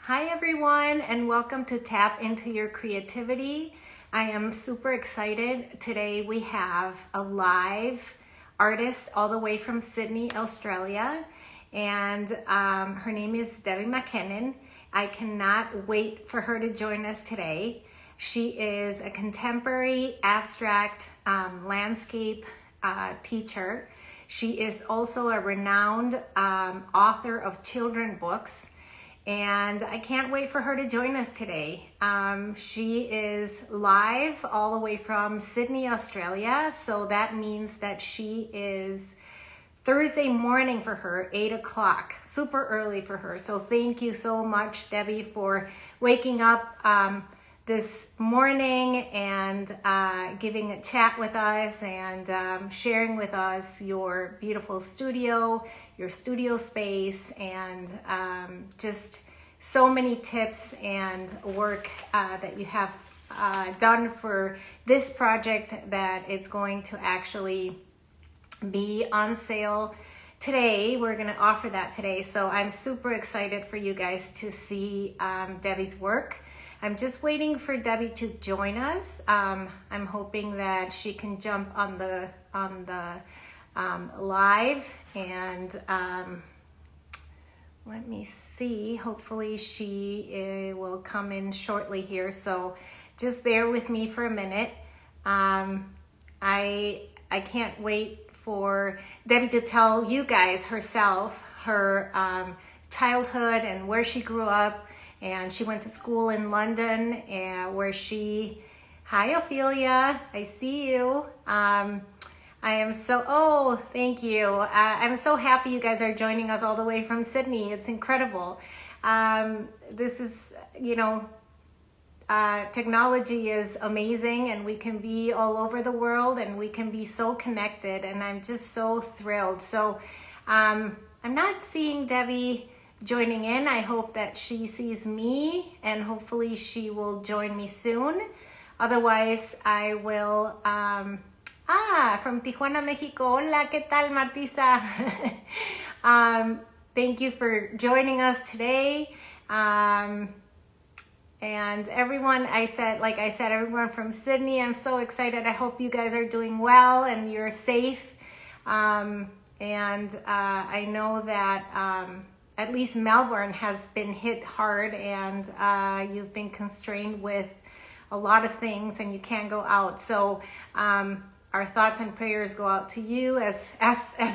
Hi everyone, and welcome to Tap Into Your Creativity. I am super excited. Today we have a live artist all the way from Sydney, Australia, and her name is Debbie Mackinnon. I cannot wait for her to join us today. She is a contemporary abstract landscape teacher. She is also a renowned author of children's books. And I can't wait for her to join us today. She is live all the way from Sydney, Australia. So that means that she is Thursday morning for her, 8 o'clock, super early for her. So thank you so much, Debbie, for waking up this morning and giving a chat with us and sharing with us your beautiful studio, your studio space, and just so many tips and work that you have done for this project that it's going to actually be on sale today. We're going to offer that today. So I'm super excited for you guys to see Debbie's work. I'm just waiting for Debbie to join us. I'm hoping that she can jump on the live, and let me see. Hopefully she will come in shortly here. So just bear with me for a minute. I can't wait for Debbie to tell you guys herself, her childhood and where she grew up. And she went to school in London, where hi Ophelia, I see you. I am thank you. I'm so happy you guys are joining us all the way from Sydney. It's incredible. This is, technology is amazing, and we can be all over the world and we can be so connected, and I'm just so thrilled. So I'm not seeing Debbie joining in. I hope that she sees me, and hopefully she will join me soon. Otherwise, I will, from Tijuana, Mexico. Hola, ¿qué tal, Martisa? Thank you for joining us today. And everyone, like I said, everyone from Sydney, I'm so excited. I hope you guys are doing well and you're safe. I know that at least Melbourne has been hit hard, and you've been constrained with a lot of things and you can't go out. So our thoughts and prayers go out to you as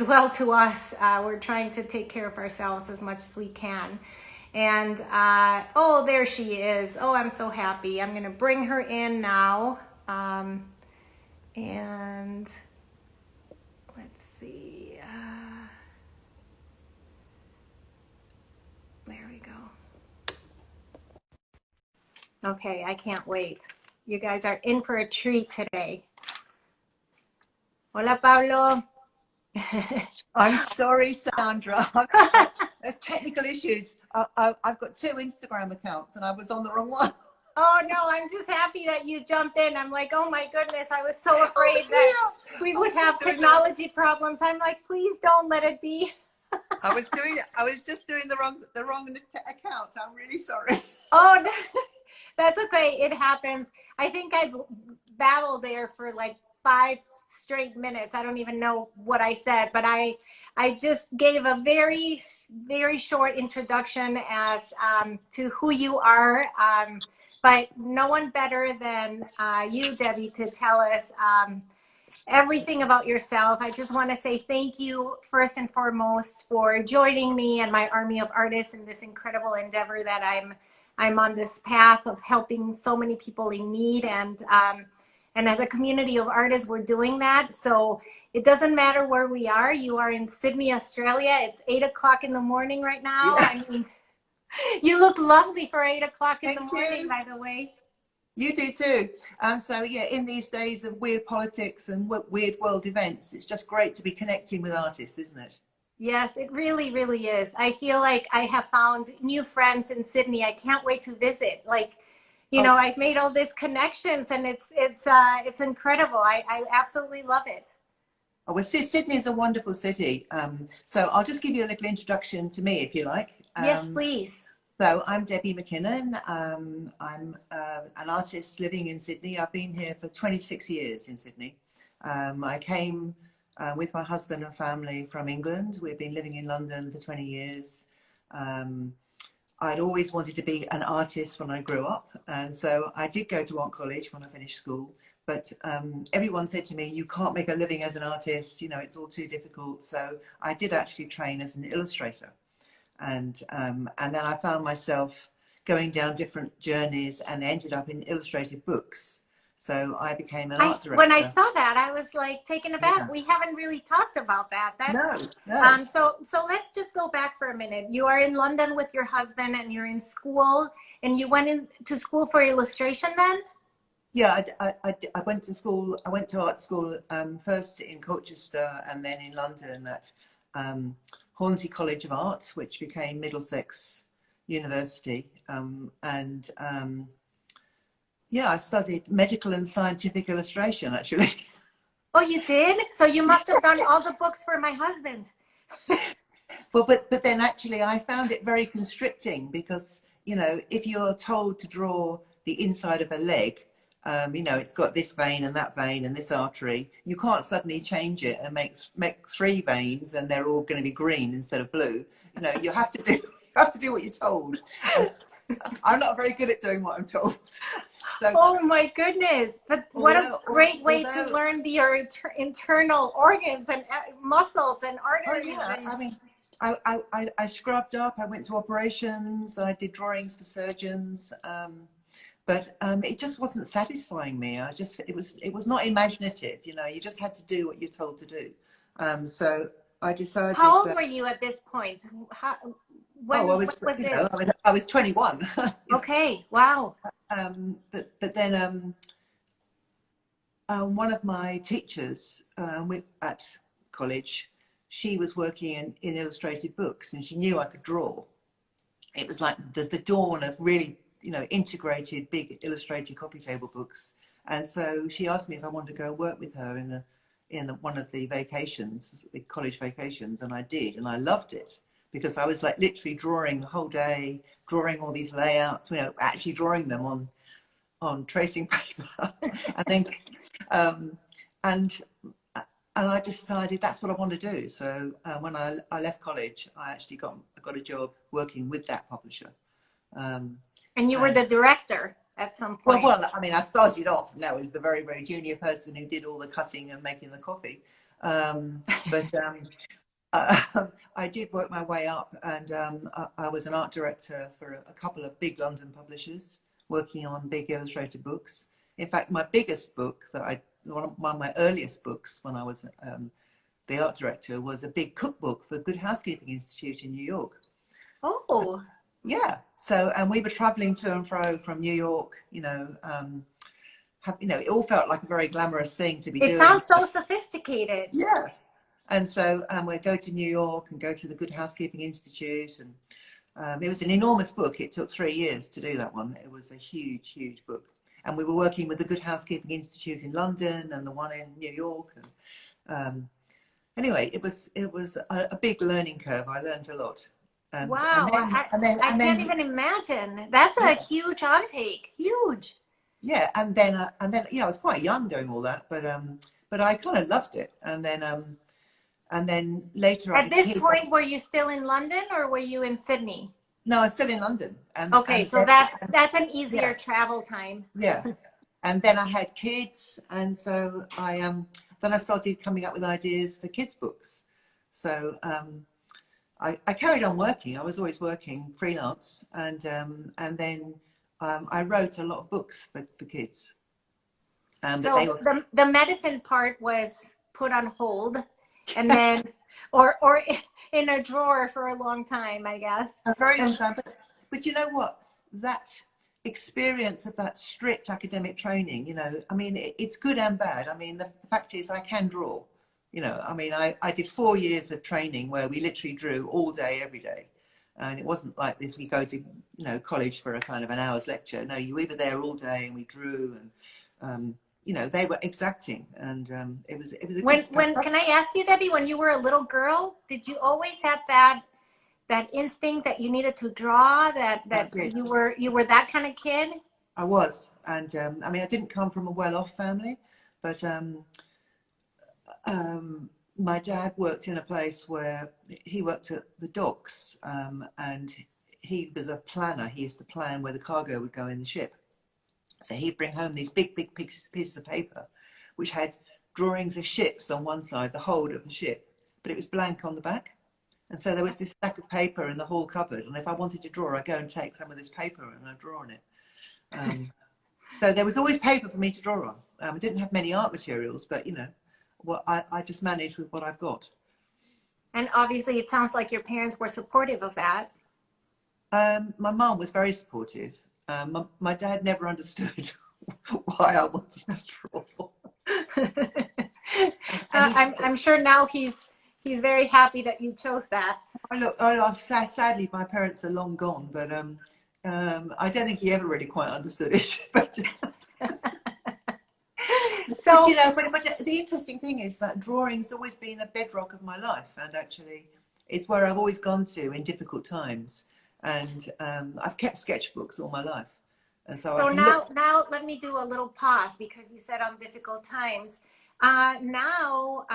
well to us. We're trying to take care of ourselves as much as we can. And oh, there she is. Oh, I'm so happy. I'm gonna bring her in now. And let's see. There we go. Okay, I can't wait. You guys are in for a treat today. Hola, Pablo. I'm sorry, Sandra. There's technical issues. I've got 2 Instagram accounts and I was on the wrong one. Oh no, I'm just happy that you jumped in. I'm like, oh my goodness, I was so afraid that we would have technology problems. I'm like, please don't let it be. I was just doing the wrong account. I'm really sorry. Oh, that's okay. It happens. I think I babbled there for like 5 straight minutes. I don't even know what I said, but I just gave a very, very short introduction as to who you are. But no one better than you, Debbie, to tell us everything about yourself. I just want to say thank you first and foremost for joining me and my army of artists in this incredible endeavor that I'm on this path of helping so many people in need, and as a community of artists, we're doing that. So it doesn't matter where we are. You are in Sydney, Australia. It's 8 o'clock in the morning right now. Yeah. I mean, you look lovely for 8 o'clock in the morning, by the way. You do too. So yeah, in these days of weird politics and weird world events, it's just great to be connecting with artists, isn't it? Yes, it really, really is. I feel like I have found new friends in Sydney. I can't wait to visit. Like, I've made all these connections, and it's incredible. I absolutely love it. Oh, well, Sydney is a wonderful city. So I'll just give you a little introduction to me, if you like. Yes, please. So I'm Debbie Mackinnon. I'm an artist living in Sydney. I've been here for 26 years in Sydney. I came with my husband and family from England. We've been living in London for 20 years. I'd always wanted to be an artist when I grew up. And so I did go to art college when I finished school. But everyone said to me, you can't make a living as an artist, you know, it's all too difficult. So I did actually train as an illustrator. And then I found myself going down different journeys and ended up in illustrated books. So I became an art director. When I saw that, I was like taken aback. Yeah. We haven't really talked about that. No. So let's just go back for a minute. You are in London with your husband, and you're in school, and you went into school for illustration then? Yeah, I went to school. I went to art school first in Colchester and then in London at Hornsey College of Art, which became Middlesex University. Yeah, I studied medical and scientific illustration, actually. Oh, you did? So you must have done all the books for my husband. Well, but then actually I found it very constricting because, you know, if you're told to draw the inside of a leg, you know, it's got this vein and that vein and this artery, you can't suddenly change it and make 3 veins and they're all going to be green instead of blue. You know, you have to do what you're told. I'm not very good at doing what I'm told. So, oh my goodness. But what a great way to learn your internal organs and muscles and arteries. Oh yeah, I mean, I scrubbed up, I went to operations, I did drawings for surgeons, but it just wasn't satisfying me. It was not imaginative, you know, you just had to do what you're told to do. So I decided. How old were you at this point? I was 21. Okay, wow. But then one of my teachers at college, she was working in illustrated books and she knew I could draw. It was like the dawn of really, you know, integrated big illustrated coffee table books. And so she asked me if I wanted to go work with her in one of the vacations, the college vacations, and I did, and I loved it because I was like literally drawing the whole day, drawing all these layouts, you know, actually drawing them on tracing paper, and then and I decided that's what I want to do. So when I left college, I actually got a job working with that publisher. And you were the director at some point. Well, I mean, I started off, and that was the very, very junior person who did all the cutting and making the coffee. But I did work my way up, and I was an art director for a couple of big London publishers working on big illustrated books. In fact, my biggest book one of my earliest books when I was the art director was a big cookbook for Good Housekeeping Institute in New York. Oh. Yeah. So, and we were traveling to and fro from New York, you know, it all felt like a very glamorous thing to be doing. It sounds so sophisticated. Yeah. And so we'd go to New York and go to the Good Housekeeping Institute. And it was an enormous book. It took 3 years to do that one. It was a huge, huge book. And we were working with the Good Housekeeping Institute in London and the one in New York. And anyway, it was a big learning curve. I learned a lot. And, wow. I can't even imagine. That's a huge intake. Huge. Yeah. And then, you know, I was quite young doing all that, but I kind of loved it. And then later. At this point, were you still in London or were you in Sydney? No, I was still in London. Okay, so that's an easier travel time. Yeah. And then I had kids, and so then I started coming up with ideas for kids' books. So I carried on working. I was always working freelance, and then I wrote a lot of books for kids. So the medicine part was put on hold, and then or in a drawer for a long time, I guess. A very long time. But you know what? That experience of that strict academic training, you know, I mean, it's good and bad. I mean, the fact is I can draw. You know, I mean, I did 4 years of training where we literally drew all day, every day. And it wasn't like this, we go to, you know, college for a kind of an hour's lecture. No, we were there all day and we drew, and, you know, they were exacting. And it was a when can I ask you, Debbie, when you were a little girl, did you always have that that instinct that you needed to draw, that That's it. you were that kind of kid? I was, and I mean, I didn't come from a well-off family, but my dad worked in a place where he worked at the docks, and he was a planner. He used to plan where the cargo would go in the ship. So he'd bring home these big pieces of paper, which had drawings of ships on one side, the hold of the ship, but it was blank on the back. And so there was this stack of paper in the hall cupboard, and if I wanted to draw, I'd go and take some of this paper and I'd draw on it. So there was always paper for me to draw on. I didn't have many art materials, but you know, what I just managed with what I've got. And obviously, it sounds like your parents were supportive of that. My mum was very supportive. My dad never understood why I wanted to draw. I'm sure now he's very happy that you chose that. Sadly, my parents are long gone, but I don't think he ever really quite understood it. But, so, you know, but the interesting thing is that drawing's always been a bedrock of my life, and actually, it's where I've always gone to in difficult times. And I've kept sketchbooks all my life, and so now let me do a little pause, because you said on difficult times. Now,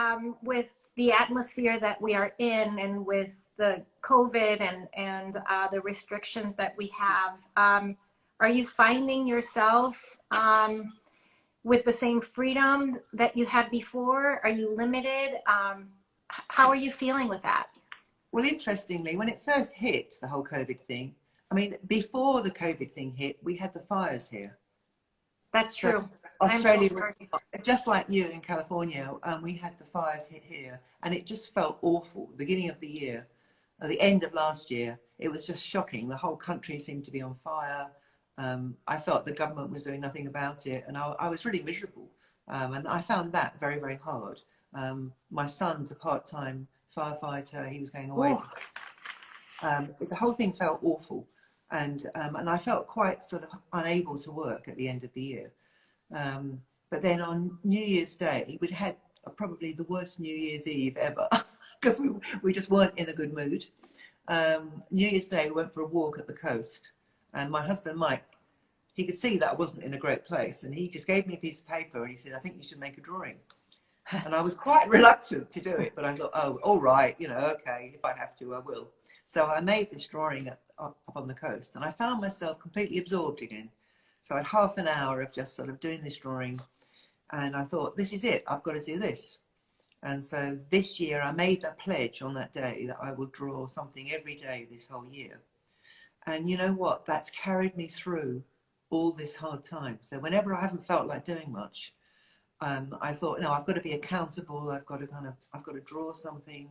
with the atmosphere that we are in, and with the COVID and the restrictions that we have, are you finding yourself with the same freedom that you had before? Are you limited? How are you feeling with that? Well, interestingly, when it first hit, the whole COVID thing, I mean, before the COVID thing hit, we had the fires here. That's true. Australia, just like you in California, we had the fires hit here, and it just felt awful. The beginning of the year, at the end of last year, it was just shocking. The whole country seemed to be on fire. I felt the government was doing nothing about it, and I was really miserable. And I found that very, very hard. My son's a part-time firefighter. He was going away. The whole thing felt awful, and I felt quite sort of unable to work at the end of the year. But then on New Year's Day, we'd had probably the worst New Year's Eve ever, because we just weren't in a good mood. New Year's Day, we went for a walk at the coast, and my husband Mike, he could see that I wasn't in a great place, and he just gave me a piece of paper and he said, "I think you should make a drawing." And I was quite reluctant to do it, but I thought, oh, all right, you know, okay, if I have to, I will. So I made this drawing up on the coast, and I found myself completely absorbed again. So I had half an hour of just sort of doing this drawing, and I thought, this is it, I've got to do this. And so this year I made that pledge on that day that I will draw something every day this whole year. And you know what? That's carried me through all this hard time. So whenever I haven't felt like doing much, I thought, no, I've got to be accountable. I've got to draw something.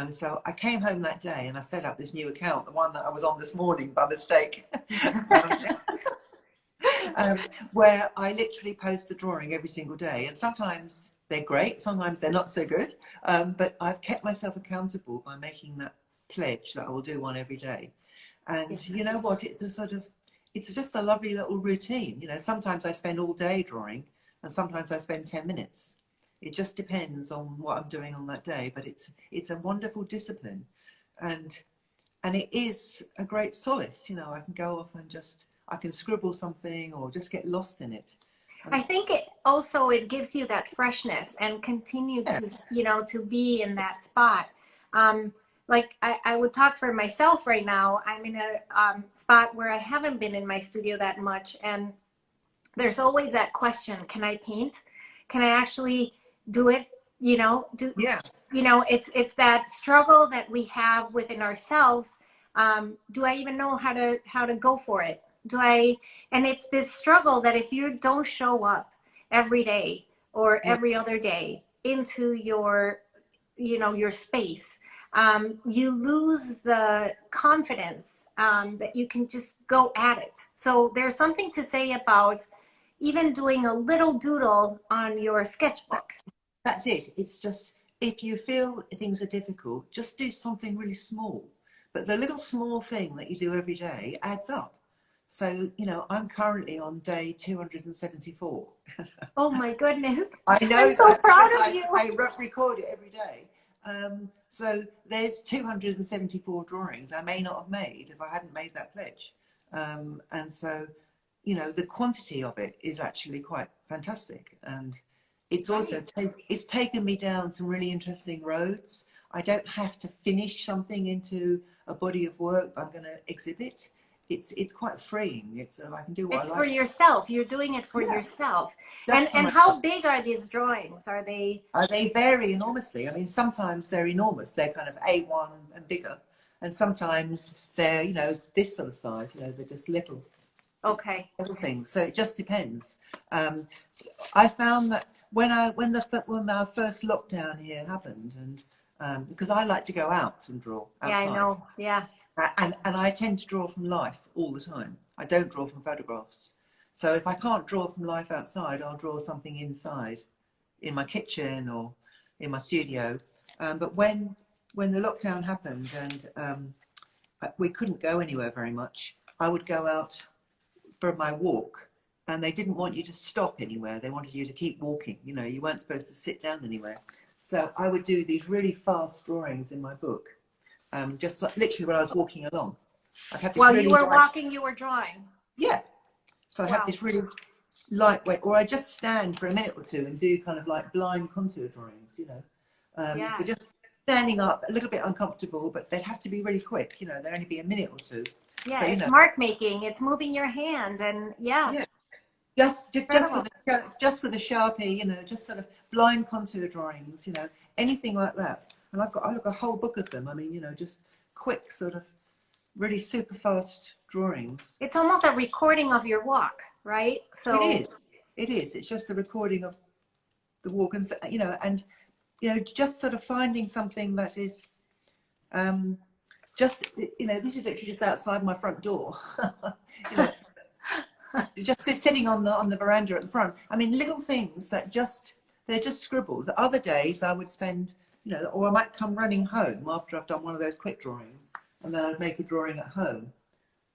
So I came home that day and I set up this new account, the one that I was on this morning by mistake, where I literally post the drawing every single day. And sometimes they're great, sometimes they're not so good. But I've kept myself accountable by making that pledge that I will do one every day. And you know what? It's just a lovely little routine. You know, sometimes I spend all day drawing, and sometimes I spend 10 minutes. It just depends on what I'm doing on that day, but it's a wonderful discipline, and it is a great solace. You know, I can go off and I can scribble something or just get lost in it. I think it gives you that freshness and continue to, you know, to be in that spot. Like I would talk for myself right now. I'm in a spot where I haven't been in my studio that much, and there's always that question: can I paint? Can I actually do it? You know, you know, it's that struggle that we have within ourselves. Do I even know how to go for it? And it's this struggle that if you don't show up every day or every other day into your, you know, your space, you lose the confidence that you can just go at it. So there's something to say about even doing a little doodle on your sketchbook. That's it. It's just, if you feel things are difficult, just do something really small. But the little small thing that you do every day adds up. So, you know, I'm currently on day 274. Oh my goodness. I know. I'm so proud of you. I record it every day. So there's 274 drawings I may not have made if I hadn't made that pledge. And so, you know, the quantity of it is actually quite fantastic. And it's also, it's taken me down some really interesting roads. I don't have to finish something into a body of work I'm going to exhibit. It's quite freeing. It's I can do what I like. It's for yourself. You're doing it for yourself. Just And how big are these drawings? Are they? They vary enormously. I mean, sometimes they're enormous. They're kind of A1 and bigger, and sometimes they're, you know, this sort of size. You know, they're just little. Okay. Little things. So it just depends. So I found that when our first lockdown here happened, and because I like to go out and draw outside. Yeah, I know. Yes. And I tend to draw from life all the time. I don't draw from photographs. So if I can't draw from life outside, I'll draw something inside, in my kitchen or in my studio. But when the lockdown happened and we couldn't go anywhere very much, I would go out for my walk, and they didn't want you to stop anywhere. They wanted you to keep walking. You know, you weren't supposed to sit down anywhere. So I would do these really fast drawings in my book, just like literally when I was walking along. While you were walking, you were drawing. Yeah. So I have this really lightweight, or I just stand for a minute or two and do kind of like blind contour drawings, you know. But just standing up, a little bit uncomfortable, but they'd have to be really quick, you know, they'd only be a minute or two. Yeah, so, it's mark making, it's moving your hand, and just with a Sharpie, you know, just sort of blind contour drawings, you know, anything like that. And I've got a whole book of them. I mean, you know, just quick sort of really super fast drawings. It's almost a recording of your walk, right? So it is. It's just a recording of the walk, and you know, just sort of finding something that is, just, you know, this is literally just outside my front door. You know, just sitting on the veranda at the front. I mean, little things that they're just scribbles. Other days I would spend, you know, or I might come running home after I've done one of those quick drawings, and then I'd make a drawing at home,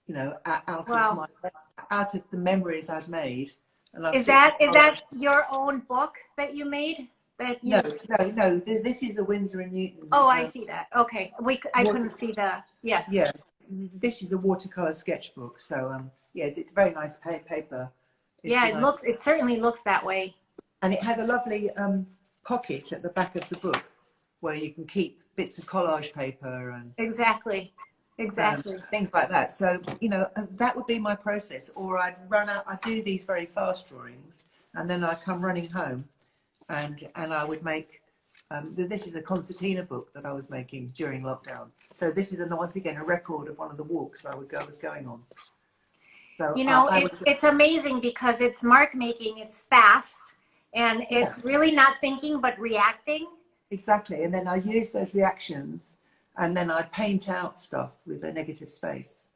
you know, out of the memories I'd made. And is that your own book that you made? No. This is a Winsor and Newton. Oh, I see that. Okay, I couldn't see the yes. Yeah, this is a watercolor sketchbook. So yes, it's very nice paper. It certainly looks that way. And it has a lovely pocket at the back of the book where you can keep bits of collage paper and exactly things like that. So, you know, that would be my process. Or I'd do these very fast drawings, and then I'd come running home, and I would make. This is a concertina book that I was making during lockdown. So this is once again a record of one of the walks I was going on. So you know, it's amazing because it's mark making. It's fast, and it's really not thinking but reacting. Exactly, and then I use those reactions, and then I paint out stuff with a negative space.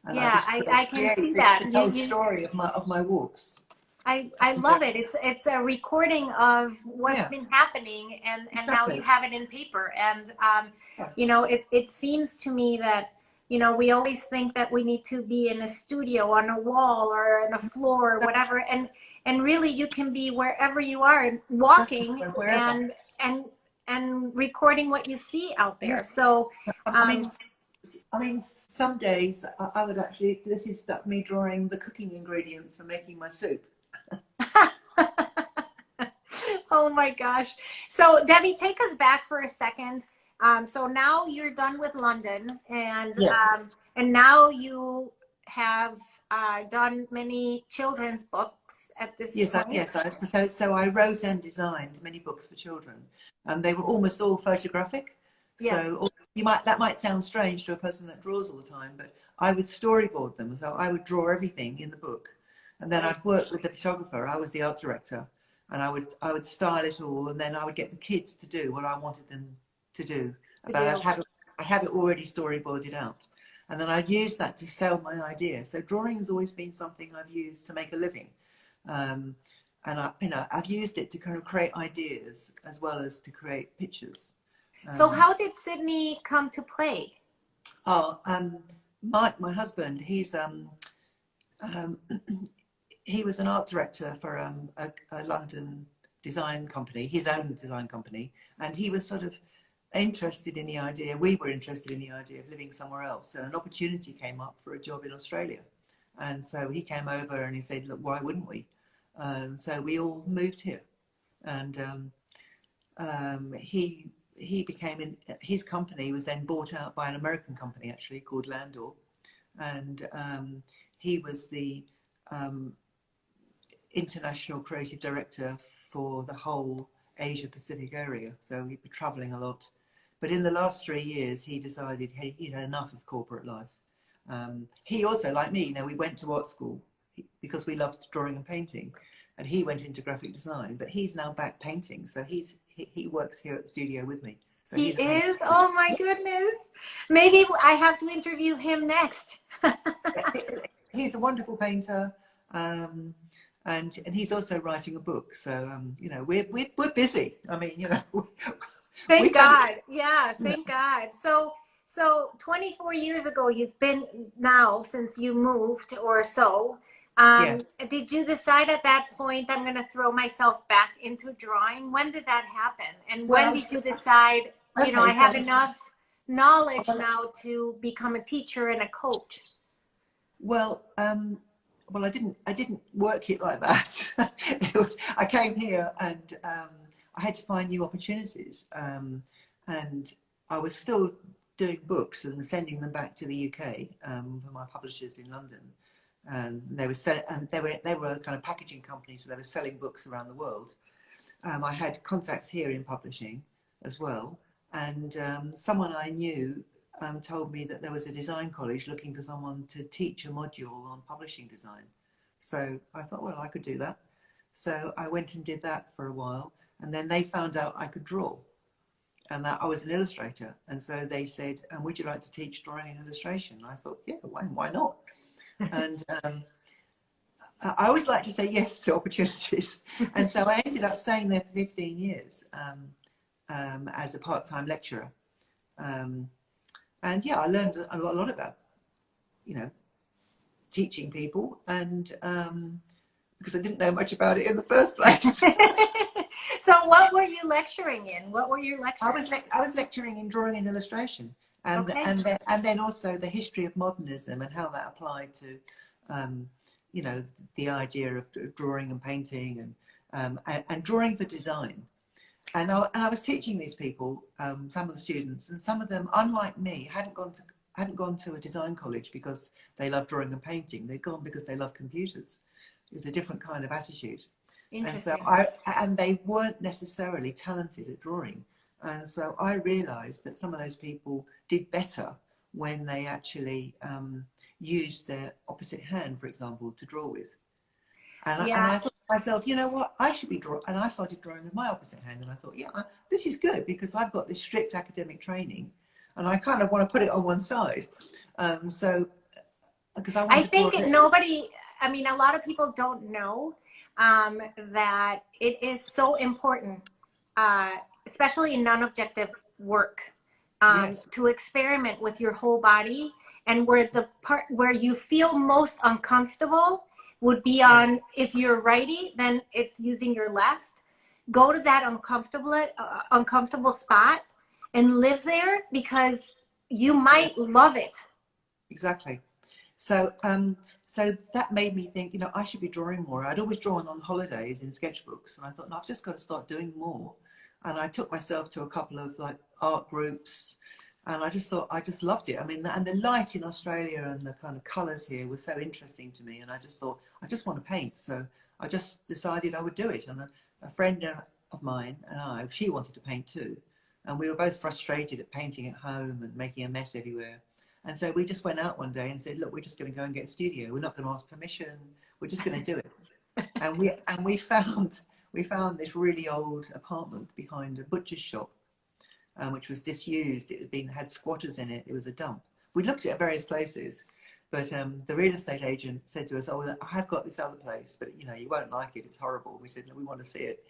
And I can see that. The whole story of my walks. I love it. It's a recording of what's been happening, and now you have it in paper. And you know, it seems to me that, you know, we always think that we need to be in a studio, on a wall, or on a floor, or whatever. And really, you can be wherever you are, walking and recording what you see out there. So, I mean, some days I would actually. This is me drawing the cooking ingredients for making my soup. Oh my gosh! So, Debbie, take us back for a second. So now you're done with London, and now you have done many children's books at this point. Yes. So I wrote and designed many books for children. They were almost all photographic. Yes. So that might sound strange to a person that draws all the time, but I would storyboard them. So I would draw everything in the book, and then I'd work with the photographer. I was the art director, and I would style it all, and then I would get the kids to do what I wanted them to do. I'd have it already storyboarded out, and then I'd use that to sell my idea. So drawing's always been something I've used to make a living, and I've used it to kind of create ideas as well as to create pictures. So how did Sydney come to play? My husband, he was an art director for a London design company, his own design company, and he was sort of interested in the idea, we were interested in the idea of living somewhere else, and an opportunity came up for a job in Australia. And so he came over and he said, look, why wouldn't we? So we all moved here. And he became, his company was then bought out by an American company actually called Landor. And he was the international creative director for the whole Asia Pacific area. So he'd be traveling a lot. But in the last 3 years, he decided he'd had enough of corporate life. He also, like me, we went to art school because we loved drawing and painting, and he went into graphic design, but he's now back painting. So he works here at the studio with me. So he is? Oh my goodness. Maybe I have to interview him next. He's a wonderful painter. And he's also writing a book. So, we're busy. I mean, Thank God. Yeah, thank God. So 24 years ago, you've been now since you moved or so. Yeah. Did you decide at that point, I'm going to throw myself back into drawing? When did that happen? And when did you decide, I have enough knowledge now to become a teacher and a coach? Well, I didn't work it like that. I came here and I had to find new opportunities. And I was still doing books and sending them back to the UK for my publishers in London. They were kind of packaging companies, so they were selling books around the world. I had contacts here in publishing as well, and someone I knew told me that there was a design college looking for someone to teach a module on publishing design. So I thought, well, I could do that. So I went and did that for a while, and then they found out I could draw and that I was an illustrator. And so they said, would you like to teach drawing and illustration? And I thought, yeah, why not? And I always like to say yes to opportunities. And so I ended up staying there for 15 years as a part-time lecturer. And yeah, I learned a lot about, teaching people, and because I didn't know much about it in the first place. So what were you lecturing in? What were you lecturing? I was lecturing in drawing and illustration, and then also the history of modernism and how that applied to, the idea of drawing and painting and drawing for design. And I was teaching these people, some of the students, and some of them, unlike me, hadn't gone to a design college because they love drawing and painting. They'd gone because they love computers. It was a different kind of attitude. And so they weren't necessarily talented at drawing. And so I realized that some of those people did better when they actually used their opposite hand, for example, to draw with. And I thought to myself, you know what, I should be drawing. And I started drawing with my opposite hand. And I thought, yeah, this is good because I've got this strict academic training and I kind of want to put it on one side. Because I think a lot of people don't know that it is so important, especially in non-objective work, to experiment with your whole body, and where the part where you feel most uncomfortable would be on, if you're righty, then it's using your left. Go to that uncomfortable spot and live there, because you might love it. Exactly. So that made me think, I should be drawing more. I'd always drawn on holidays in sketchbooks, and I thought, no, I've just got to start doing more. And I took myself to a couple of art groups, and I just thought, I just loved it. I mean, and the light in Australia and the kind of colours here was so interesting to me. And I just thought, I just want to paint. So I just decided I would do it. And a friend of mine and she wanted to paint too. And we were both frustrated at painting at home and making a mess everywhere. And so we just went out one day and said, look, we're just going to go and get a studio. We're not going to ask permission. We're just going to do it. And we found this really old apartment behind a butcher's shop, which was disused. It had squatters in it. It was a dump. We looked at various places, but the real estate agent said to us, oh, I have got this other place, but you won't like it. It's horrible. We said, no, we want to see it.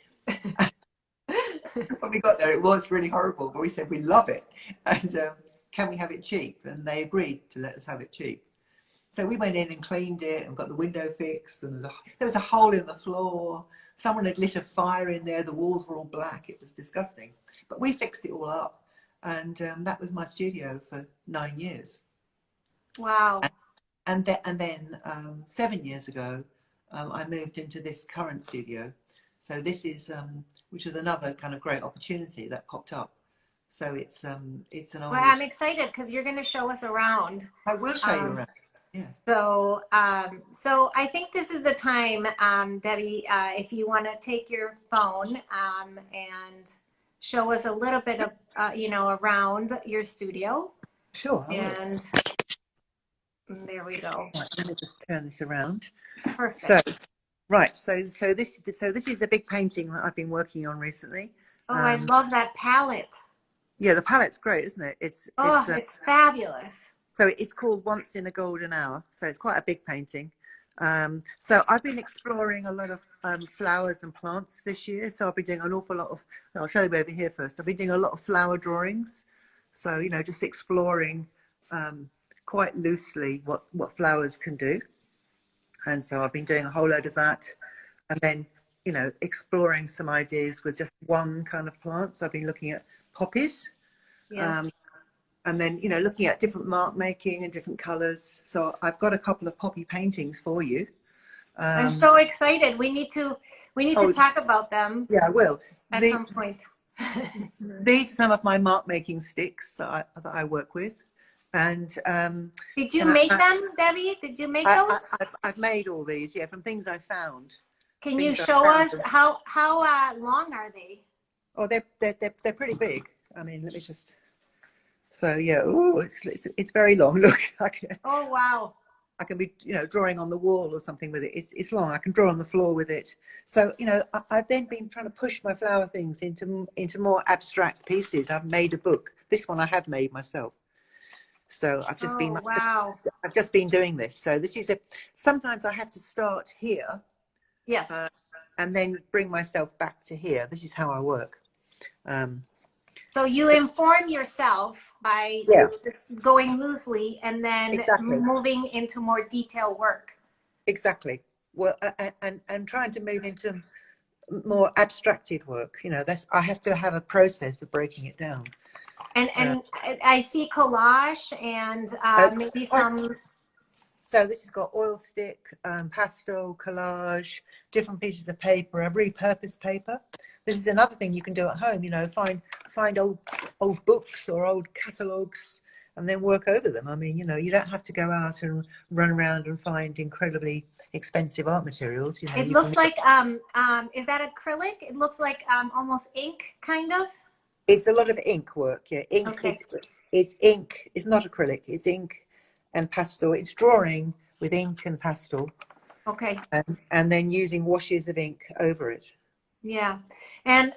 When we got there, it was really horrible, but we said, we love it. And can we have it cheap? And they agreed to let us have it cheap. So we went in and cleaned it and got the window fixed, and there was a hole in the floor. Someone had lit a fire in there. The walls were all black. It was disgusting. But we fixed it all up. and that was my studio for 9 years. Wow. And then 7 years ago, I moved into this current studio. So this is, which is another kind of great opportunity that popped up. So it's an Well, old. I'm excited because you're going to show us around. I will show you around. Yes. So I think this is the time, Debbie, if you want to take your phone and show us a little bit of, around your studio. Sure. And there we go. Right, let me just turn this around. Perfect. So, right. So this is a big painting that I've been working on recently. Oh, I love that palette. Yeah, the palette's great, isn't it? It's fabulous. So it's called Once in a Golden Hour. So it's quite a big painting. So I've been exploring a lot of flowers and plants this year. So I've been doing an awful lot of, I'll show you over here first. I've been doing a lot of flower drawings. So, just exploring quite loosely what flowers can do. And so I've been doing a whole load of that. And then, exploring some ideas with just one kind of plant. So I've been looking at poppies. Yes. And then, looking at different mark making and different colors. So I've got a couple of poppy paintings for you. I'm so excited. We need to talk about them. Yeah, I will. At some point. These are some of my mark making sticks that I work with. And did you make them, Debbie? Did you make those? I've made all these, yeah, from things I found. Can you show us how long are they? Oh, they're pretty big. I mean, let me just. So yeah, oh, it's very long. Look, oh wow! I can be drawing on the wall or something with it. It's long. I can draw on the floor with it. So I've then been trying to push my flower things into more abstract pieces. I've made a book. This one I have made myself. So I've just I've just been doing this. So this is sometimes I have to start here. Yes. And then bring myself back to here. This is how I work. So you inform yourself by just going loosely and then moving into more detailed work. Exactly. Well, and trying to move into more abstracted work. I have to have a process of breaking it down. And I see collage and maybe some. So this has got oil stick, pastel, collage, different pieces of paper. I've repurposed paper. This is another thing you can do at home. Find old books or old catalogues and then work over them. I mean, you don't have to go out and run around and find incredibly expensive art materials. It looks like is that acrylic? It looks like almost ink, kind of. It's a lot of ink work. Yeah, ink. Okay. It's ink. It's not acrylic. It's ink and pastel. It's drawing with ink and pastel. Okay. And then using washes of ink over it. Yeah. And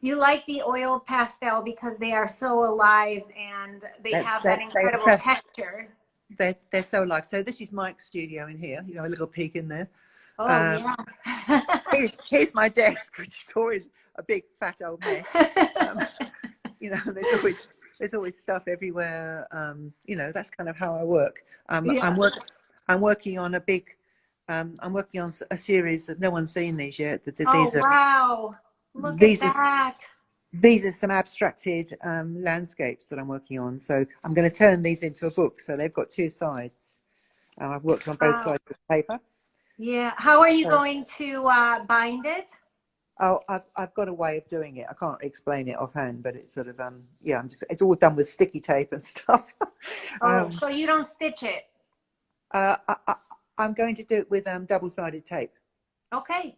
you like the oil pastel because they are so alive and they have that incredible texture. They're so alive. So this is Mike's studio in here. A little peek in there. Oh, yeah. Here's my desk, which is always a big fat old mess. There's always stuff everywhere. That's kind of how I work. I'm working on a big. I'm working on a series that no one's seen these yet. Wow! Look at that. These are some abstracted landscapes that I'm working on. So I'm going to turn these into a book. So they've got two sides. I've worked on both sides of the paper. Yeah. How are you going to bind it? Oh, I've got a way of doing it. I can't explain it offhand, but it's sort of it's all done with sticky tape and stuff. So you don't stitch it? I'm going to do it with double-sided tape. Okay.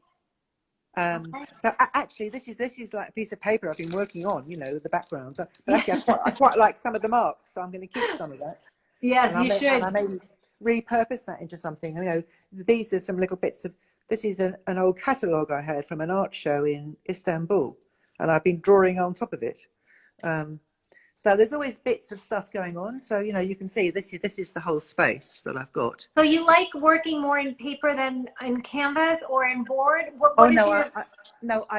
So actually, this is like a piece of paper I've been working on, the background. So, but actually, I quite like some of the marks, so I'm going to keep some of that. Yes, you should. And I may repurpose that into something. These are some little bits of. This is an old catalogue I had from an art show in Istanbul, and I've been drawing on top of it. So there's always bits of stuff going on. So you can see this is the whole space that I've got. So you like working more in paper than in canvas or in board? I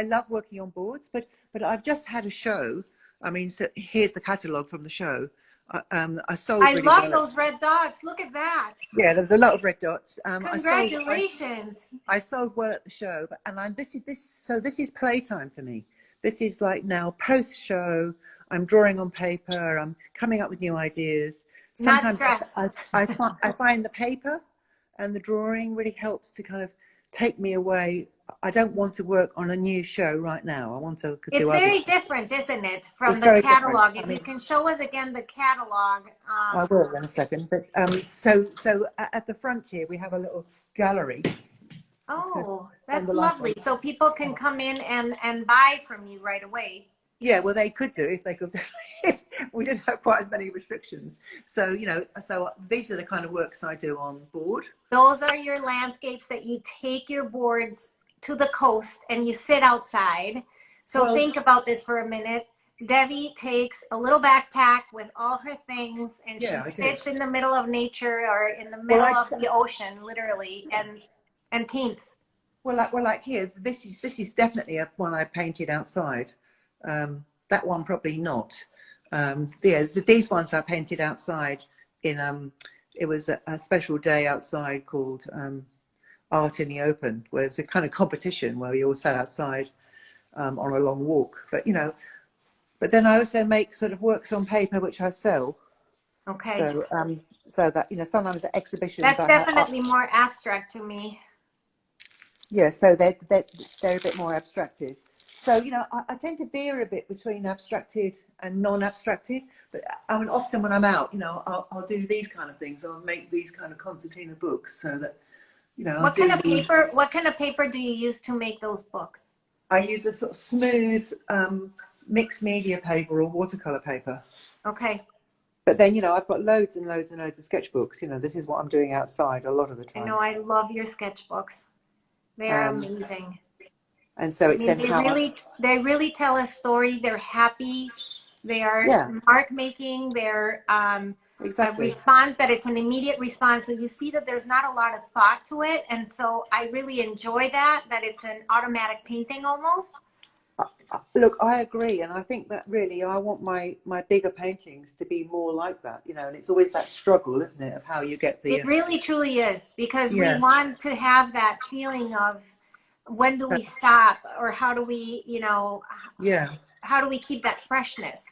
love working on boards, but I've just had a show. I mean, so here's the catalogue from the show. I sold. I love those red dots. Look at that. Yeah, there was a lot of red dots. Congratulations. I sold well at the show, but this is playtime for me. This is like now post show. I'm drawing on paper, I'm coming up with new ideas. Not Sometimes stressed. I find the paper and the drawing really helps to kind of take me away. I don't want to work on a new show right now. I want to It's do other very things. different, isn't it, from It's the very different. catalog? I If you mean, can show us again the catalog. I will in a second. But so at the front here we have a little gallery. Oh, Turn that's the light on. lovely. So people can come in and buy from you right away. Yeah, well, they could do if they could. We didn't have quite as many restrictions. So, you know, so these are the kind of works I do on board. Those are your landscapes that you take your boards to the coast and you sit outside. So Well, think about this for a minute. Debbie takes a little backpack with all her things and she yeah, I do. sits in the middle of nature or in the Well, middle of the ocean, literally, and paints. like here, this is definitely a one I painted outside. That one probably not. Yeah, these ones I painted outside in. It was a special day outside called Art in the Open, where it was a kind of competition where we all sat outside on a long walk. But you know, but then I also make sort of works on paper which I sell. Okay. So that, you know, sometimes at exhibitions That's I have. definitely more abstract to me. Yeah, so they're a bit more abstracted. So, you know, I tend to veer a bit between abstracted and non-abstracted. But I mean, often when I'm out, you know, I'll do these kind of things. I'll make these kind of concertina books so that, you know, I'll What kind do of these. paper, what kind of paper do you use to make those books? I use a sort of smooth mixed media paper or watercolor paper. Okay. But then, you know, I've got loads and loads and loads of sketchbooks. You know, this is what I'm doing outside a lot of the I time. know, I love your sketchbooks. They're Um, amazing. and so I it's mean, then how I, they really tell a story. They're happy. They are yeah, mark making. They're a exactly. response that it's an immediate response. So you see that there's not a lot of thought to it. And so I really enjoy that it's an automatic painting almost. Look, I agree, and I think that really I want my bigger paintings to be more like that, you know. And it's always that struggle, isn't it, of how you get the It really truly is, because we yeah, want to have that feeling of when do we stop, or how do we, you know, yeah, how do we keep that freshness?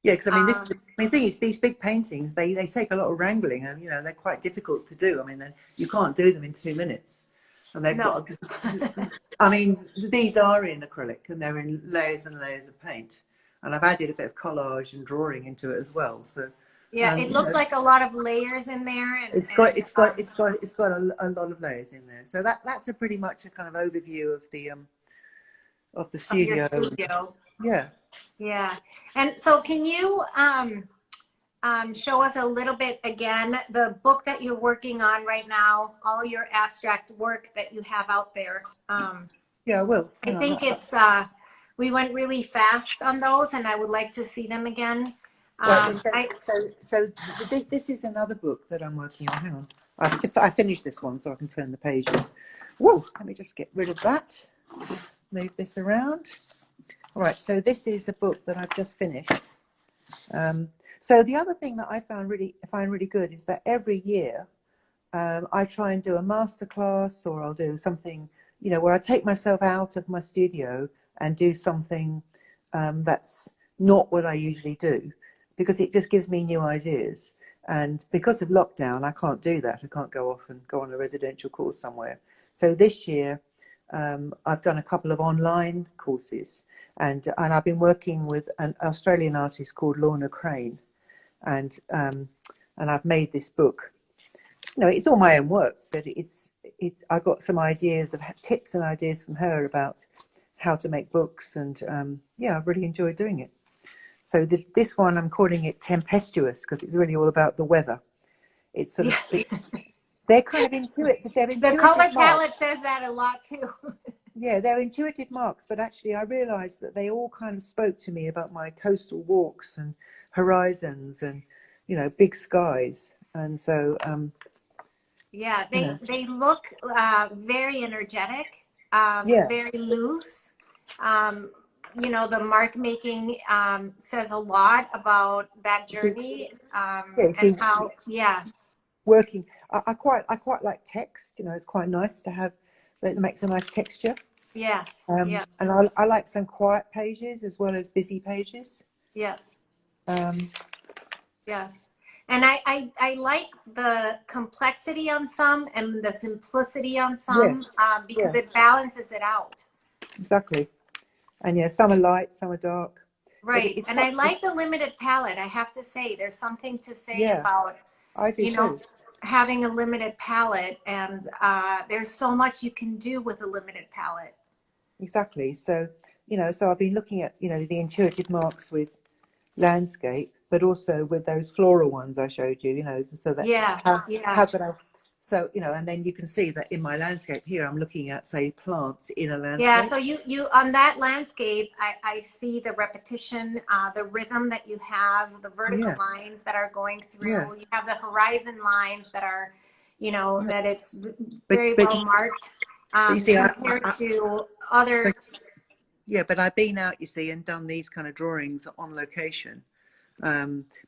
yeah. Because I mean, Um, the thing is, these big paintings they take a lot of wrangling, and you know they're quite difficult to do. I mean, then you can't do them in 2 minutes, and they've no. got. I mean, these are in acrylic, and they're in layers and layers of paint, and I've added a bit of collage and drawing into it as well. So. Yeah, it You looks know, like a lot of layers in there, it's got a lot of layers in there. So that's a pretty much a kind of overview of the of your studio. studio. Yeah. Yeah. And so can you show us a little bit again, the book that you're working on right now, all your abstract work that you have out there? Yeah, I will. I Hang on. think it's, we went really fast on those and I would like to see them again. Right, this is another book that I'm working on. Hang on. I finished this one so I can turn the pages. Whoa, let me just get rid of that. Move this around. All right, so this is a book that I've just finished. So the other thing that I find really good is that every year I try and do a masterclass, or I'll do something, you know, where I take myself out of my studio and do something that's not what I usually do, because it just gives me new ideas. And because of lockdown, I can't do that. I can't go off and go on a residential course somewhere. So this year, I've done a couple of online courses, and I've been working with an Australian artist called Lorna Crane, and I've made this book. You know, it's all my own work, but it's I got some ideas of tips and ideas from her about how to make books, and yeah, I've really enjoyed doing it. So this one, I'm calling it Tempestuous, because it's really all about the weather. It's sort of, they're kind of intuitive. They're The intuitive color palette marks. says that a lot too. Yeah, they're intuitive marks, but actually I realized that they all kind of spoke to me about my coastal walks and horizons and, you know, big skies. And so, Yeah, you know, they look very energetic, yeah. very loose. Um, you know, the mark making says a lot about that See, journey, yeah, and see, how, yeah, working, I quite like text. You know, it's quite nice to have, it makes a nice texture. yes, yeah, And I like some quiet pages as well as busy pages. yes. Yes. And I like the complexity on some and the simplicity on some, Yes, because yeah, it balances it out. exactly. And yeah, some are light, some are dark, but Right. it's And quite, I like the limited palette. I have to say, there's something to say yeah, about, I do you know, too. having a limited palette. And there's so much you can do with a limited palette. Exactly. So, so I've been looking at, the intuitive marks with landscape, but also with those floral ones I showed you, so that Yeah. how Yeah. could I, so, and then you can see that in my landscape here, I'm looking at, say, plants in a Yeah, landscape. so you on that landscape, I see the repetition, the rhythm that you have, the vertical Yeah, lines that are going yeah, through. You have the horizon lines that are, yeah. that it's But, very but, well marked, but you see, compared to other. but, yeah, but I've been out, you see, and done these kind of drawings on location.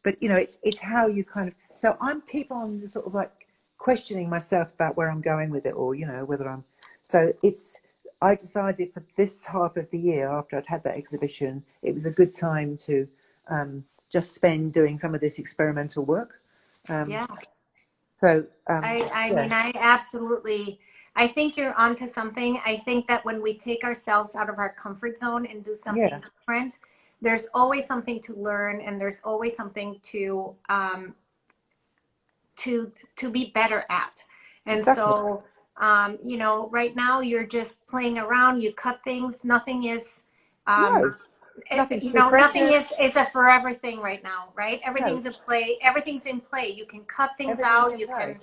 But it's how you kind of. So I'm keep on sort of like questioning myself about where I'm going with it, or whether I'm. So it's. I decided for this half of the year after I'd had that exhibition, it was a good time to just spend doing some of this experimental work. Um, Yeah, so I yeah, mean, I think you're onto something. I think that when we take ourselves out of our comfort zone and do yeah, something different, there's always something to learn, and there's always something to be better at. And exactly. so, right now you're just playing around. You cut things. Nothing is, No, nothing's too nothing is precious. is a forever thing right now, right? No, Everything's a play. Everything's in play. You can cut things everything's out. in You play. can,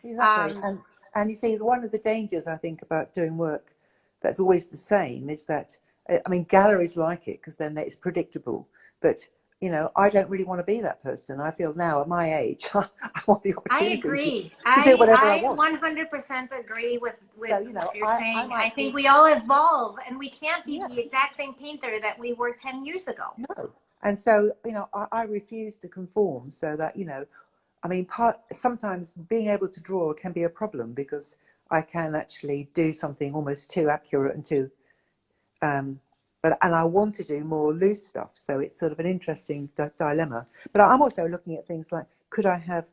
Exactly. um, And you see, one of the dangers I think about doing work that's always the same is that I mean galleries like it because then it's predictable. But I don't really want to be that person. I feel now at my age, I want the I opportunity agree. to do whatever I I want. 100% agree with So what you're I saying. I might think be, we all evolve, and we can't be yeah, the exact same painter that we were 10 years ago. no. And so I refuse to conform. So that I mean, sometimes being able to draw can be a problem because I can actually do something almost too accurate and too, um, and I want to do more loose stuff. So it's sort of an interesting dilemma. But I'm also looking at things like, could I have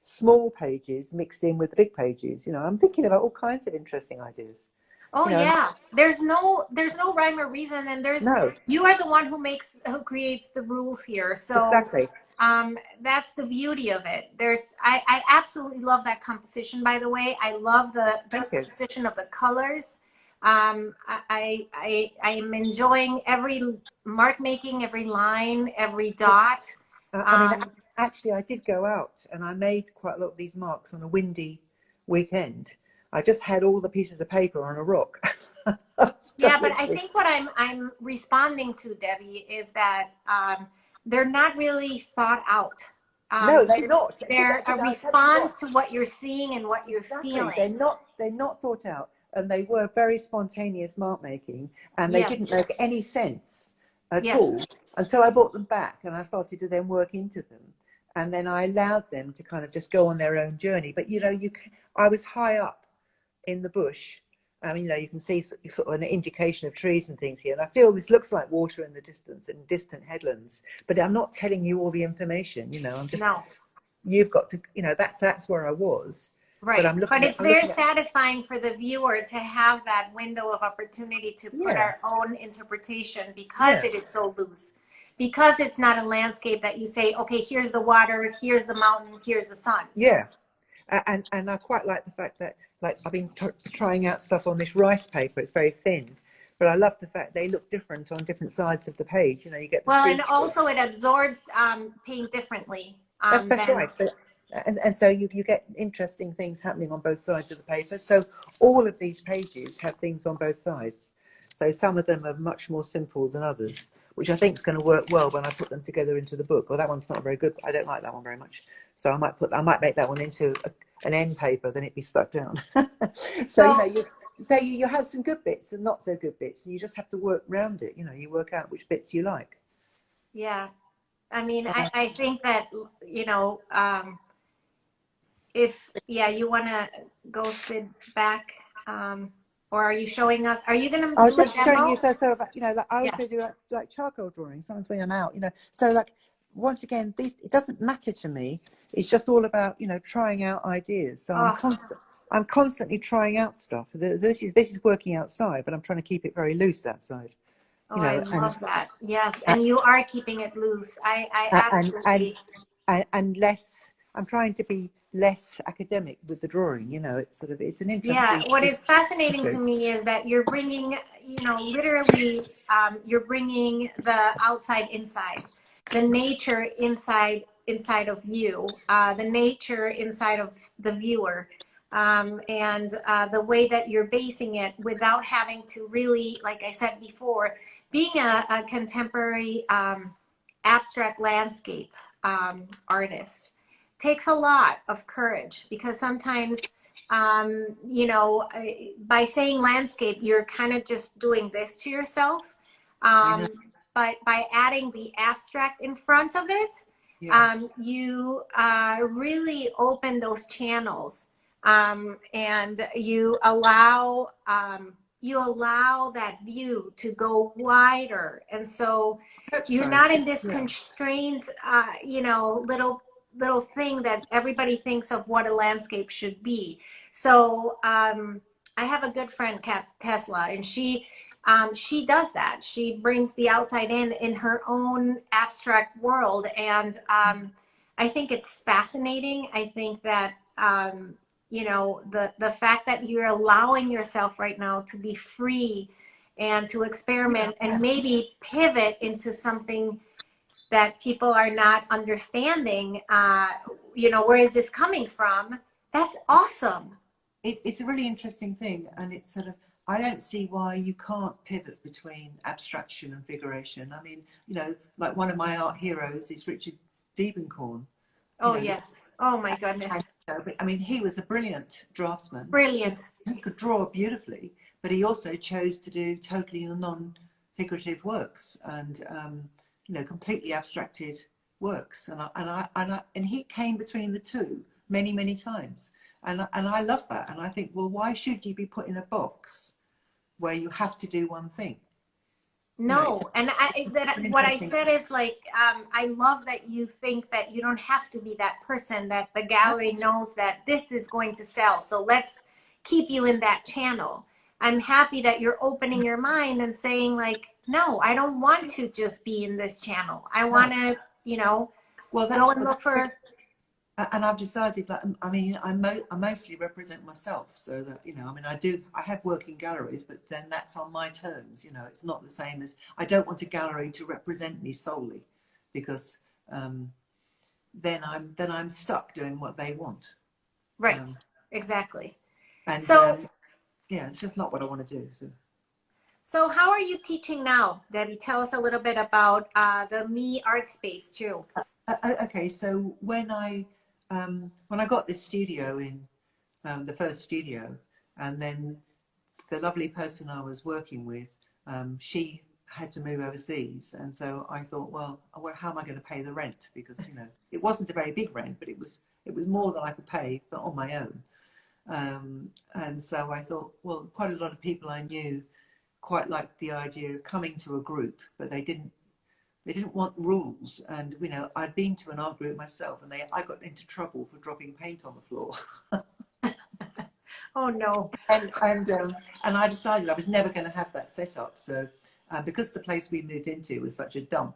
small pages mixed in with the big pages? I'm thinking about all kinds of interesting ideas. Oh And yeah. There's no rhyme or reason, and no, you are the one who creates the rules here. So exactly. that's the beauty of it. I absolutely love that composition, by the way. I love the Thank you. juxtaposition of the colors. I am enjoying every mark making, every line, every dot. I mean, Um, actually, I did go out and I made quite a lot of these marks on a windy weekend. I just had all the pieces of paper on a rock. Yeah, Just but I literally. think what I'm responding to, Debbie, is that they're not really thought out. No, they're not. They're a But I tell you response what, to what you're seeing and what you're exactly. feeling. They're not thought out, and they were very spontaneous mark making, and they Yes, didn't make any sense at yes, all until I brought them back and I started to then work into them, and then I allowed them to kind of just go on their own journey. But I was high up in the bush. You can see sort of an indication of trees and things here, and I feel this looks like water in the distance and distant headlands. But I'm not telling you all the information. I'm just no, you've got to that's where I was, but right. I'm But looking at it's very satisfying for the viewer to have that window of opportunity to put yeah, our own interpretation because yeah, it is so loose. Because it's not a landscape that you say, okay, here's the water, here's the mountain, here's the sun. yeah. And I quite like the fact that like I've been trying out stuff on this rice paper. It's very thin, but I love the fact they look different on different sides of the page. You get the Well, sea. and also it absorbs paint differently That's than. right. But and so you get interesting things happening on both sides of the paper. So all of these pages have things on both sides. So some of them are much more simple than others, which I think is going to work well when I put them together into the book. Well, that one's not very good. I don't like that one very much. So I might make that one into an end paper, then it'd be stuck down. So So you have some good bits and not so good bits, and you just have to work around it. You work out which bits you like. yeah, I mean, Uh, I think that if yeah, you want to go sit back. Or are you showing us? Are you going to I was do a just showing you, demo? so like, you know, like I Yeah. also do like charcoal drawing. Sometimes when I'm out, you know, so like once again, these, it doesn't matter to me. It's just all about, you know, trying out ideas. So Oh, I'm constantly trying out stuff. This is working outside, but I'm trying to keep it very loose outside, oh, you I know, love that. Yes. and And you are keeping it loose. I and and absolutely. and less. I'm trying to be less academic with the drawing. You know, it's sort of, it's an Yeah, interesting what is fascinating to issue. me is that you're bringing, literally, you're bringing the outside inside, the nature inside of you, the nature inside of the viewer, and the way that you're basing it without having to really, like I said before, being a contemporary abstract landscape artist takes a lot of courage because sometimes by saying landscape, you're kind of just doing this to yourself. I know. Um, but by adding the abstract in front of it, Yeah. you really open those channels, and you allow that view to go wider, and so I hope you're so. not in this Yeah. constrained, little thing that everybody thinks of what a landscape should be. So I have a good friend, Tesla, and she does that. She brings the outside in her own abstract world, and I think it's fascinating. I think that the fact that you're allowing yourself right now to be free and to Yeah. experiment and maybe pivot into something that people are not understanding, where is this coming from? That's awesome. It's a really interesting thing, and it's sort of, I don't see why you can't pivot between abstraction and figuration. I mean, you know, like one of my art heroes is Richard Diebenkorn. You Oh, know, yes. Oh, my and, goodness. I mean, he was a brilliant draftsman. He Brilliant. he could draw beautifully, but he also chose to do totally non-figurative works and you know, completely abstracted works. And he came between the two many times. And I love that. And I think, well, why should you be put in a box where you have to do one thing? You know, No, and an what I interesting. said is like, I love that you think that you don't have to be that person, that the gallery knows that this is going to sell. So let's keep you in that channel. I'm happy that you're opening your mind and saying like, no, I don't want to just be in this channel. I No. want to, Well, go and look that's for. and I've decided that, I mean, I mostly represent myself, so that, you know, I mean, I have work in galleries, but then that's on my terms. You know, it's not the same as, I don't want a gallery to represent me solely, because then I'm stuck doing what they want. Right, um, exactly. and So, yeah, it's just not what I want to do. So so how are you teaching now, Debbie? Tell us a little bit about the Me Art Space too. okay, so when I got this studio in, the first studio, and then the lovely person I was working with, she had to move overseas, and so I thought, well, how am I going to pay the rent? Because, you know, it wasn't a very big rent, but it was more than I could pay but on my own. And so I thought, well, quite a lot of people I knew quite liked the idea of coming to a group, but they didn't want rules. And, you know, I'd been to an art group myself, and I got into trouble for dropping paint on the floor. Oh no. And I decided I was never going to have that set up. So because the place we moved into was such a dump,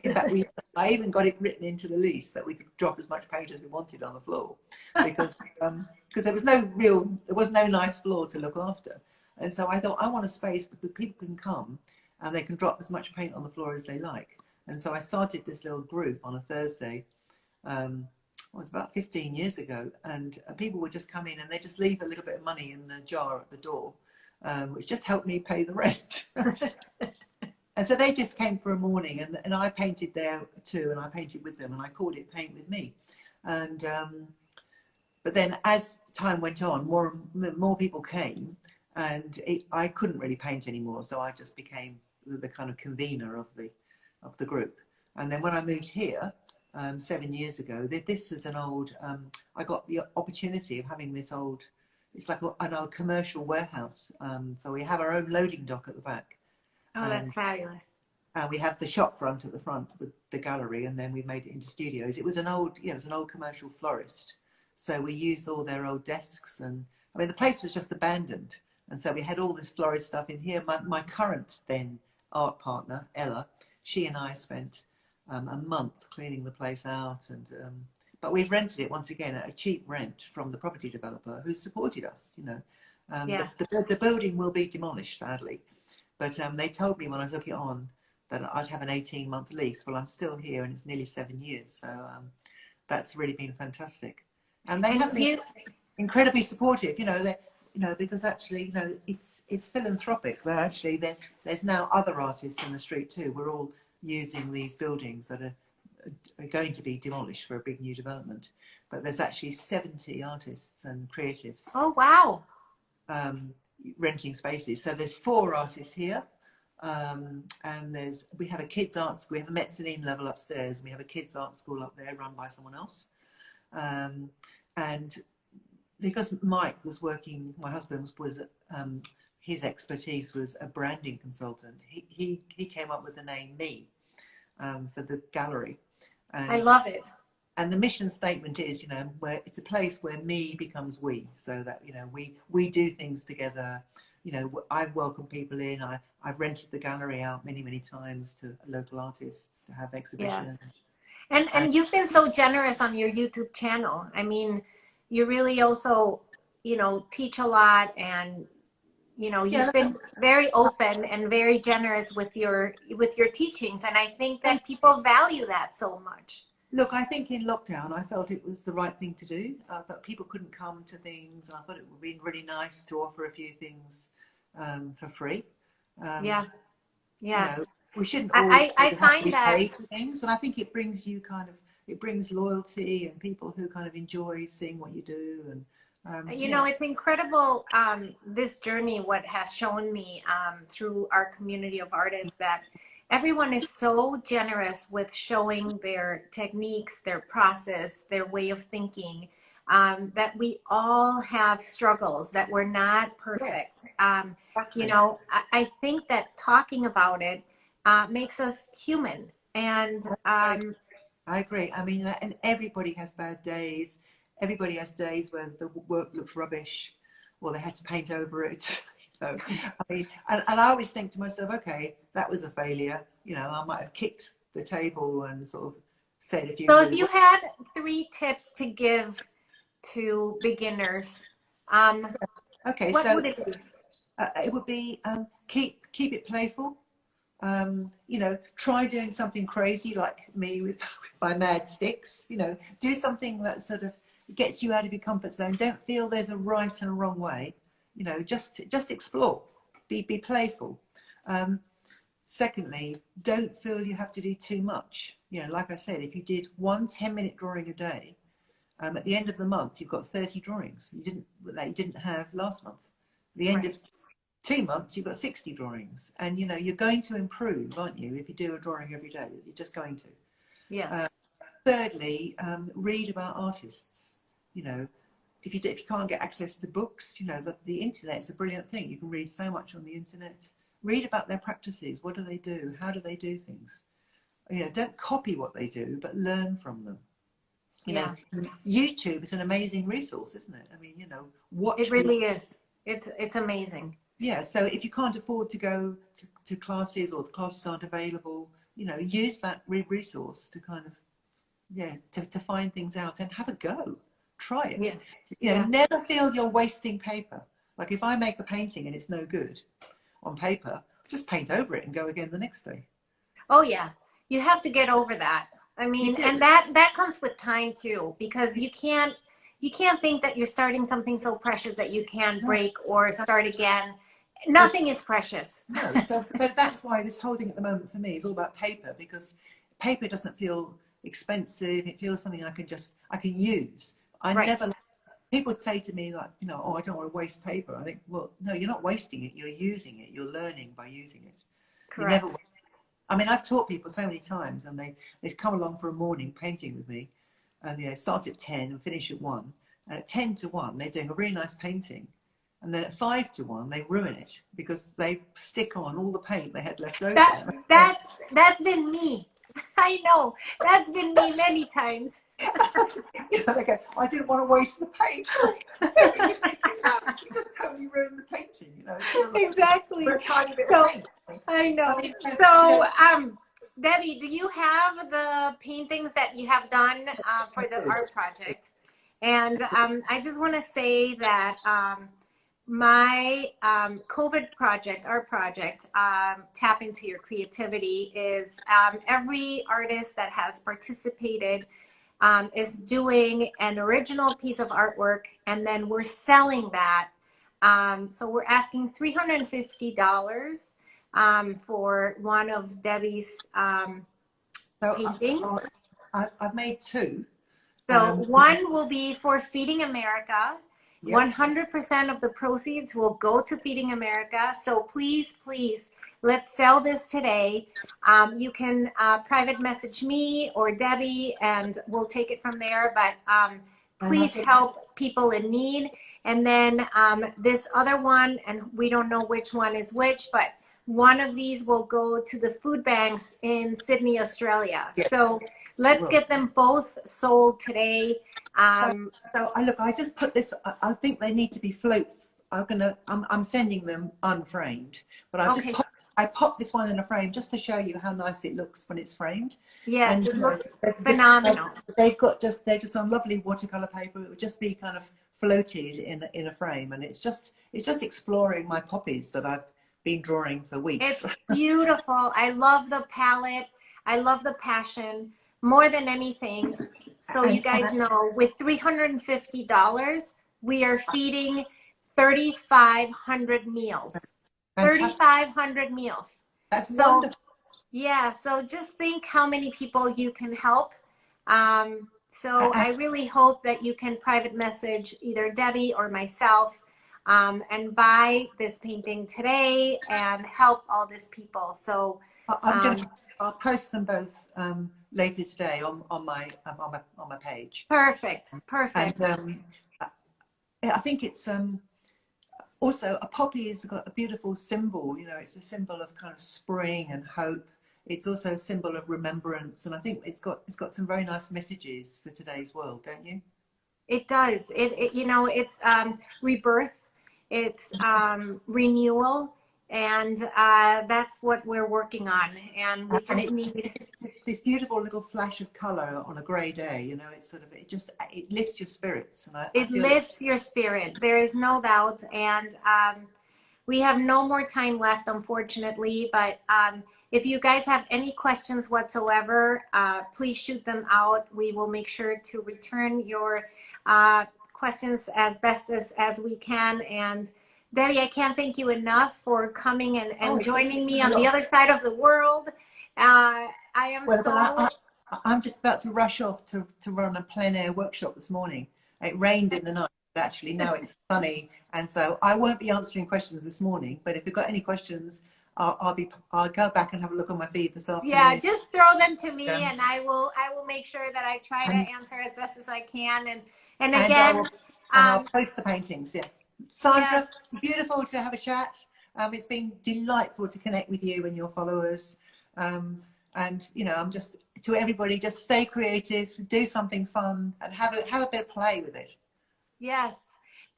in fact, I even got it written into the lease that we could drop as much paint as we wanted on the floor, because there was no nice floor to look after. And so I thought, I want a space where people can come and they can drop as much paint on the floor as they like. And so I started this little group on a Thursday. It was about 15 years ago, and people would just come in and they just leave a little bit of money in the jar at the door, which just helped me pay the rent. And so they just came for a morning, and I painted there too, and I painted with them, and I called it Paint With Me. And but then as time went on, more people came, and I couldn't really paint anymore, so I just became the kind of convener of the group. And then when I moved here 7 years ago, this was an old, I got the opportunity of having this old it's like an old commercial warehouse. So we have our own loading dock at the back. Oh, that's fabulous. We have the shop front at the front with the gallery, and then we made it into studios. It was an old, it was an old commercial florist. So we used all their old desks, and I mean, the place was just abandoned. And so we had all this florist stuff in here. My current then art partner, Ella, she and I spent a month cleaning the place out. But we've rented it once again at a cheap rent from the property developer who supported us, you know. The building will be demolished, sadly. But they told me when I took it on that I'd have an 18-month lease. Well, I'm still here, and it's nearly 7 years. So that's really been fantastic. And they have been incredibly supportive, you know, because actually, you know, it's philanthropic. But actually, there's now other artists in the street too. We're all using these buildings that are going to be demolished for a big new development. But there's actually 70 artists and creatives. Oh, wow. Renting spaces. So there's 4 artists here. And we have a kids art school. We have a mezzanine level upstairs, and we have a kids art school up there run by someone else. And because Mike was working, my husband was his expertise was a branding consultant. He came up with the name Me for the gallery. And, I love it. And the mission statement is, you know, where it's a place where me becomes we, so that, you know, we do things together. You know, I've welcomed people in. I've rented the gallery out many times to local artists to have exhibitions. Yes. And you've been so generous on your YouTube channel. I mean, you really also, you know, teach a lot, and, you know, you've been very open and very generous with your teachings. And I think that people value that so much. Look, I think in lockdown, I felt it was the right thing to do. That people couldn't come to things, and I thought it would be really nice to offer a few things for free. You know, we shouldn't always I find that pay for things, and I think it brings you it brings loyalty and people who kind of enjoy seeing what you do. And you know, it's incredible, this journey, what has shown me through our community of artists, that everyone is so generous with showing their techniques, their process, their way of thinking, that we all have struggles, that we're not perfect. You know, I think that talking about it makes us human. And I agree. I mean, and everybody has bad days. Everybody has days where the work looks rubbish, or they had to paint over it. You know? I mean, and I always think to myself, okay, that was a failure. You know, I might have kicked the table and sort of said a few. So if you had 3 tips to give to beginners, okay, what so would it be? It would be keep it playful. You know, try doing something crazy like me with my mad sticks. You know, do something that sort of gets you out of your comfort zone. Don't feel there's a right and a wrong way. You know, just explore. Be playful. Secondly, don't feel you have to do too much. You know, like I said, if you did 1 10-minute drawing a day, at the end of the month, you've got 30 drawings you didn't have last month. At the end of 2 months, you've got 60 drawings. And, you know, you're going to improve, aren't you, if you do a drawing every day? You're just going to. Yes. Thirdly, read about artists. You know, if you can't get access to books, you know, the internet is a brilliant thing. You can read so much on the internet. Read about their practices. What do they do? How do they do things? You know, don't copy what they do, but learn from them. You know, YouTube is an amazing resource, isn't it? I mean, you know, watch. It really is. It's amazing. Yeah, so if you can't afford to go to classes, or the classes aren't available, you know, use that resource to kind of, to find things out and have a go. Try it. Yeah. You know, never feel you're wasting paper. Like if I make a painting and it's no good on paper, just paint over it and go again the next day. Oh, yeah. You have to get over that. I mean, and that comes with time too, because you can't think that you're starting something so precious that you can break or start again. Nothing is precious. No, so that's why this whole thing at the moment for me is all about paper, because paper doesn't feel expensive. It feels something I can use. People would say to me, like, you know, oh, I don't want to waste paper. I think, well, no, you're not wasting it. You're using it. You're learning by using it. Correct. I mean, I've taught people so many times, and they've come along for a morning painting with me, and, you know, start at 10 and finish at 1. And at 10 to 1, they're doing a really nice painting. And then at 5 to 1, they ruin it because they stick on all the paint they had left over. That's been me. I know. That's been me many times. You know, they go, I didn't want to waste the paint. You just totally ruined the painting, you know. Sort of like, Exactly. for a tiny bit of paint. I know. So, Debbie, do you have the paintings that you have done for the art project? And I just want to say that my COVID project, art project, Tap Into Your Creativity, is every artist that has participated is doing an original piece of artwork, and then we're selling that. So we're asking $350 for one of Debbie's paintings. I've made 2. So one will be for Feeding America. Yep. 100% of the proceeds will go to Feeding America. So please, please, let's sell this today. You can private message me or Debbie, and we'll take it from there. But please help people in need. And then this other one, and we don't know which one is which, but one of these will go to the food banks in Sydney, Australia. Yes. So let's get them both sold today. So look, I just put this. I think they need to be float. I'm sending them unframed, but I popped this one in a frame just to show you how nice it looks when it's framed. Yes, and, it looks phenomenal. They're just on lovely watercolor paper. It would just be kind of floated in a frame, and it's just exploring my poppies that I've been drawing for weeks. It's beautiful. I love the palette. I love the passion more than anything. So you guys know, with $350, we are feeding 3,500 meals. 3,500 meals. That's wonderful. Yeah, so just think how many people you can help. So I really hope that you can private message either Debbie or myself and buy this painting today and help all these people. So I'll post them both later today on my page. Perfect. And I think it's also a poppy has got a beautiful symbol. You know, it's a symbol of kind of spring and hope. It's also a symbol of remembrance, and I think it's got some very nice messages for today's world, don't you? It does. It you know, it's rebirth, it's renewal, and that's what we're working on. And we just need this beautiful little flash of color on a gray day. You know, it's sort of it lifts your spirits, and it lifts your spirit. There is no doubt, and we have no more time left, unfortunately, but. If you guys have any questions whatsoever, please shoot them out. We will make sure to return your questions as best as we can. And Debbie, I can't thank you enough for coming and joining me on the other side of the world. I'm just about to rush off to run a plein air workshop this morning. It rained in the night. Actually, now it's sunny. And so I won't be answering questions this morning. But if you've got any questions, I'll go back and have a look on my feed this afternoon. Yeah, just throw them to me, and I will make sure that I try to answer as best as I can. And again, I'll post the paintings. Yeah, Sandra, beautiful to have a chat. It's been delightful to connect with you and your followers. And you know, I'm just to everybody, just stay creative, do something fun, and have a bit of play with it. Yes.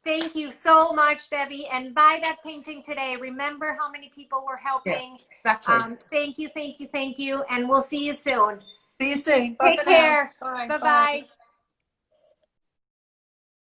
Thank you so much, Debbie. And buy that painting today. Remember how many people we're helping. Yeah, exactly. Thank you. And we'll see you soon. See you soon. Bye. Take care. Bye-bye.